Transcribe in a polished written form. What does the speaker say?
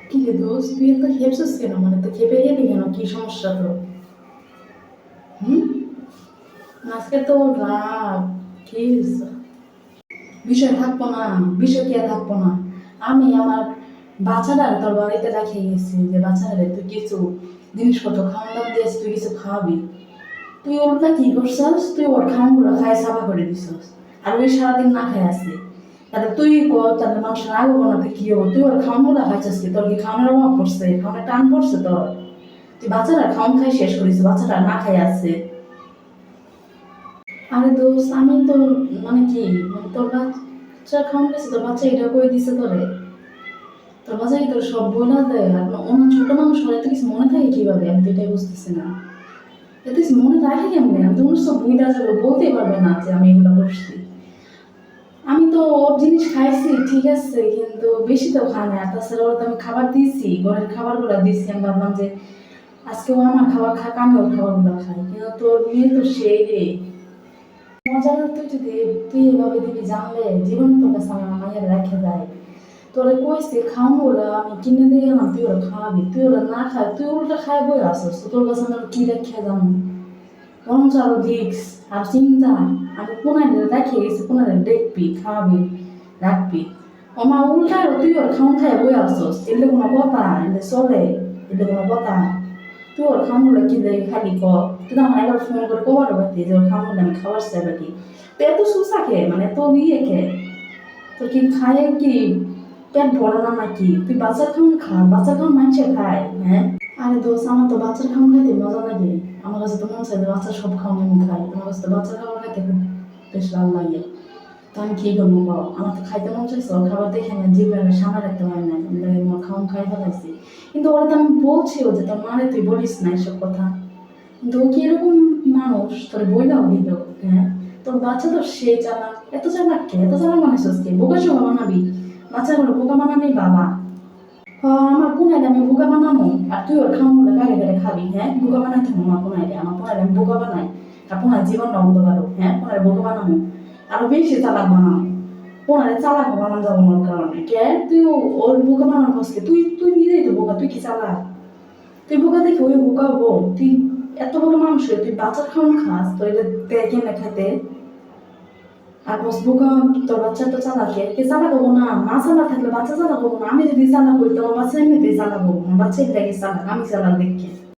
কি রে দোস্ত, তুই এত খেপছিস কেন? মানে তো খেপে গেলি কেন? কি সমস্যা তো? হুম? আজকে তো রাত। কি হয়েছে? বিষয় থাকবো না? বিষয় কি আর থাকবো না? আমি আমার বাচ্চাটা তোর বাড়িতে রেখে গেছি, যে বাচ্চাটা তুই কিছু জিনিসপত্র খাওয়ান দাওয়ান দিয়েছিস, তুই কিছু খাওয়াবি। তুই ওটা কি করছস? তুই ওর খাওয়ানগুলো খাই সাফা করে দিছস। আর ওই সারাদিন না খাই আসছে। তাহলে তুই কর, তাহলে মানুষের আগো না তুই কি হবো? তুই ওর খাওয়ানগুলো খাইছিস কি? তোর কি খাওয়ানোর অভাব পড়ছে? খাওয়ানোর টান পড়ছে তোর? তুই বাচ্চারা খাওয়ান খাই শেষ করিস, বাচ্চাটা না খাই আছে। আরে দোস্ত, আমি তো মানে কি, মানে তোর বাচ্চা খাওয়ান গেছে, তোর বাচ্চা এটা করে দিছে তোরে? তোর বাচ্চা কি তোর সব বইলা দেয়? আর অন্য ছোট মানুষ হলে তো কিছু মনে থাকে কিভাবে? আমি তো এটাই বুঝতেছি না। এত কিছু মনে রাখে কেমনে? আমি তো অন্য সব বইলা যাবে, বলতেই পারবে না যে আমি এগুলো করছি। আমি তো ওর জিনিস খাইছি ঠিক আছে, কিন্তু বেশি তো খাই না। আর তাছাড়া ওর তো আমি খাবার দিয়েছি, ঘরের খাবারগুলো দিয়েছি। আমি ভাবলাম যে আজকে ও আমার খাবার খাক, আমি ওর খাবারগুলো খাই। কিন্তু তোর মেয়ে তো সেই রে মজার। তুই যদি তুই এভাবে দিবি জানলে জীবন তোর কাছে আমার মায়ের রেখে যায়। তোরা কইছে খাওয়ানো ওরা আমি কিনে দিয়ে গেলাম, তুই ওরা খাওয়াবি, তুই ওরা না খায়, তুই ওটা খায় বই আসস। তো তোর কাছে আমি কি রেখে যাবো? বরঞ্চ আরো রিক্স আর চিন্তা। আমি কোনারে রেখে গেছি, কোনারে দেখবি, খাওয়াবি, রাখবি। আমার উল্টা তুই ওর খাওয়ান খায় বই আসস, এলে কোনো কথা? এলে চলে? এলে কোনো কথা? তুই ওর খাওয়ানগুলো কি দেয় খালি ক? তুই তো আমার একবার ফোন করে কবার বাতি যে ওর খাওয়ানগুলো আমি খাবার চাই বাকি। তো এত সুসা খেয়ে, মানে এত ইয়ে খেয়ে, তোর কি খায় কি পেট ভরে না নাকি? তুই বাচ্চার খাওয়ান খা, বাচ্চার খাওয়ান মানুষে খায়, হ্যাঁ? আরে দোস্ত, আমার তো বাচ্চার খাওয়ান খাইতে মজা লাগে। আমার কাছে তো মন চাই যে বাচ্চার সব খাওয়ান আমি খাই। আমার কাছে তো বাচ্চার খাবার খাইতে খুব বেশ ভালো লাগে। তো আমি কি করবো বল? আমার তো খাইতে মন চাইছে, ওর খাবার দেখে আমি জিভে সামনে রাখতে পারি না, আমি আমার খাওয়ান খাই ফেলাইছি। কিন্তু ওরা তো আমি বলছিও যে তোর মানে তুই বলিস না এসব কথা। কিন্তু ও কি এরকম মানুষ তোর বইলাও দিল? হ্যাঁ, তোর বাচ্চা তো সে চালাক। এত চালাক কে? এত চালাক মানুষ কে? বোকা শোকা বানাবি? বাচ্চাগুলো বোকা বানানি বাবা। আমার পুনাইলে আমি বোকা বানাবো? আর তুই ওর খাওয়াগুলো গাড়ি গাড়ি খাবি? হ্যাঁ, বোকা বানাইতে হবে আমার পুনাইলে। আমার পুনাইলে আমি বোকা বানাই? আর পুনাই জীবনটা অন্ধকার। হ্যাঁ, পুনাই বোকা বানাবো? আরো বেশি চালাক বানাবো। পুনারে চালাক বানানো যাবো ওর কারণে কে? তুই ওর বোকা বানানোর বসকে তুই তুই নিজেই তো বোকা। তুই কি চালাক? তুই বোকা দেখে ওই বোকা হবো? তুই এত বড় মানুষ হয়ে তুই বাচ্চার খাওয়ান খাস? তো এটা দেখে না খাইতে। আর বস বোকা। তোর বাচ্চা তো চালাকে, কে চালাক হবো না? মা চালাক থাকলে বাচ্চা চালাক হবো না? আমি যদি চালাক হই, তোমার বাচ্চা এমনিতেই চালাক হবো। আমার বাচ্চা এটাকে চালাক, আমি চালাক দেখে।